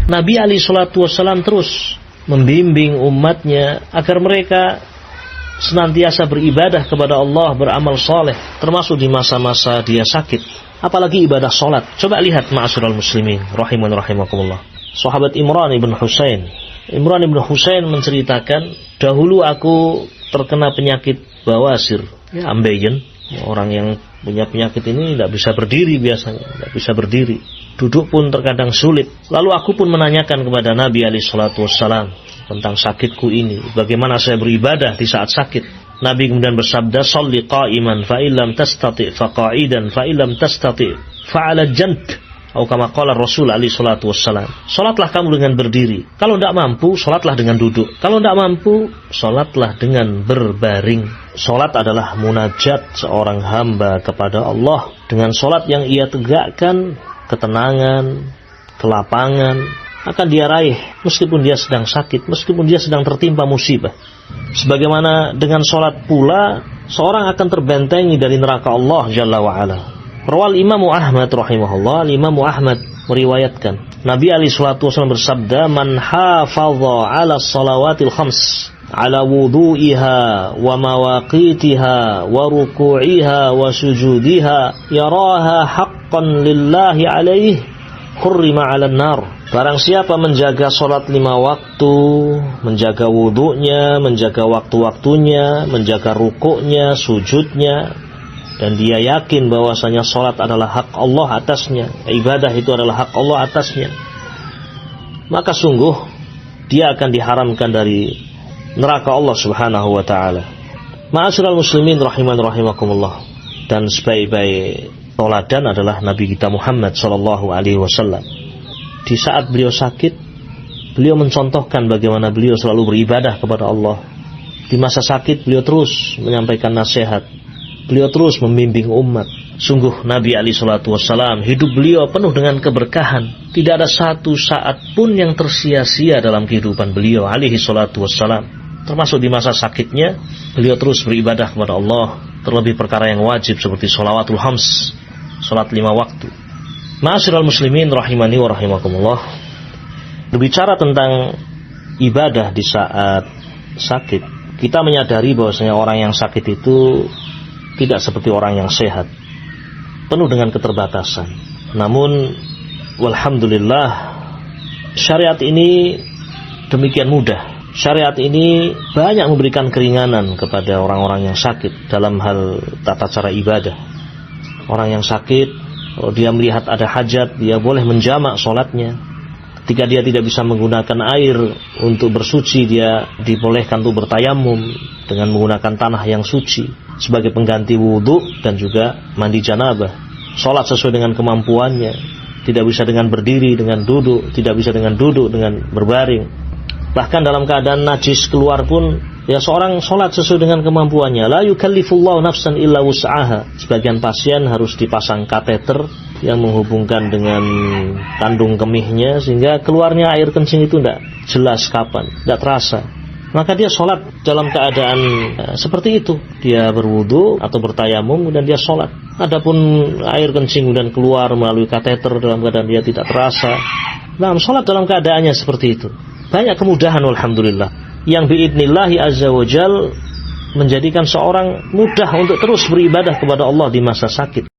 Nabi alaihi salatu wassalam terus membimbing umatnya agar mereka senantiasa beribadah kepada Allah, beramal soleh, termasuk di masa-masa dia sakit. Apalagi ibadah solat. Coba lihat ma'asyiral muslimin rahiman rahimakumullah. Sahabat Imran ibn Husain menceritakan, dahulu aku terkena penyakit bawasir, ambeien. Orang yang punya penyakit ini tidak bisa berdiri biasanya, tidak bisa berdiri. Duduk pun terkadang sulit. Lalu aku pun menanyakan kepada Nabi alaihi salatu wassalam tentang sakitku ini, bagaimana saya beribadah di saat sakit. Nabi kemudian bersabda, "Shalli qa'iman fa illam tastati' fa qa'idan fa illam tastati' fa 'ala janb." Atau kama qala Rasul alaihi salatu wassalam. Salatlah kamu dengan berdiri. Kalau tidak mampu, salatlah dengan duduk. Kalau tidak mampu, salatlah dengan berbaring. Salat adalah munajat seorang hamba kepada Allah. Dengan salat yang ia tegakkan, ketenangan, kelapangan akan dia raih meskipun dia sedang sakit, meskipun dia sedang tertimpa musibah. Sebagaimana dengan salat pula seorang akan terbentengi dari neraka Allah Jalla wa Ala. Rawal Imam Ahmad rahimahullah, Imam Ahmad meriwayatkan, Nabi alaihi salatu wasallam bersabda, "Man hafadha 'ala shalawatil khams, 'ala wudu'iha wa mawaqitiha wa ruku'iha wa sujudiha, yaraha haqqan lillahi 'alaihi, hurrima 'alan nar." Barang siapa menjaga salat 5 waktu, menjaga wudunya, menjaga waktu-waktunya, menjaga rukuknya, sujudnya, dan dia yakin bahwasanya salat adalah hak Allah atasnya, ibadah itu adalah hak Allah atasnya, maka sungguh dia akan diharamkan dari neraka Allah Subhanahu wa taala. Ma'asyiral muslimin rahiman rahimakumullah. Dan sebaik-baik teladan adalah Nabi kita Muhammad sallallahu alaihi wasallam. Di saat beliau sakit, beliau mencontohkan bagaimana beliau selalu beribadah kepada Allah. Di masa sakit beliau terus menyampaikan nasihat, beliau terus membimbing umat. Sungguh Nabi alaihi salatu wassalam, hidup beliau penuh dengan keberkahan. Tidak ada satu saat pun yang tersia-sia dalam kehidupan beliau alaihi salatu wassalam. Termasuk di masa sakitnya, beliau terus beribadah kepada Allah. Terlebih perkara yang wajib seperti sholawatul hams, sholat 5 waktu. Ma'asyiral muslimin rahimani wa rahimakumullah. Berbicara tentang ibadah di saat sakit, kita menyadari bahwasanya orang yang sakit itu tidak seperti orang yang sehat, penuh dengan keterbatasan. Namun walhamdulillah, syariat ini demikian mudah. Syariat ini banyak memberikan keringanan kepada orang-orang yang sakit dalam hal tata cara ibadah. Orang yang sakit, kalau dia melihat ada hajat, dia boleh menjamak sholatnya. Ketika dia tidak bisa menggunakan air untuk bersuci, dia dibolehkan untuk bertayamum dengan menggunakan tanah yang suci sebagai pengganti wudhu dan juga mandi janabah. Sholat sesuai dengan kemampuannya. Tidak bisa dengan berdiri, dengan duduk. Tidak bisa dengan duduk, dengan berbaring. Bahkan dalam keadaan najis keluar pun, ya seorang sholat sesuai dengan kemampuannya. La yukallifullahu nafsan illa wus'aha. Sebagian pasien harus dipasang kateter yang menghubungkan dengan kandung kemihnya, sehingga keluarnya air kencing itu tidak jelas kapan, tidak terasa. Maka dia sholat dalam keadaan seperti itu. Dia berwudu atau bertayamum, kemudian dia sholat. Adapun air kencing kemudian keluar melalui kateter dalam keadaan dia tidak terasa. Nah, sholat dalam keadaannya seperti itu. Banyak kemudahan alhamdulillah yang biidnillahi azza wa jal menjadikan seorang mudah untuk terus beribadah kepada Allah di masa sakit.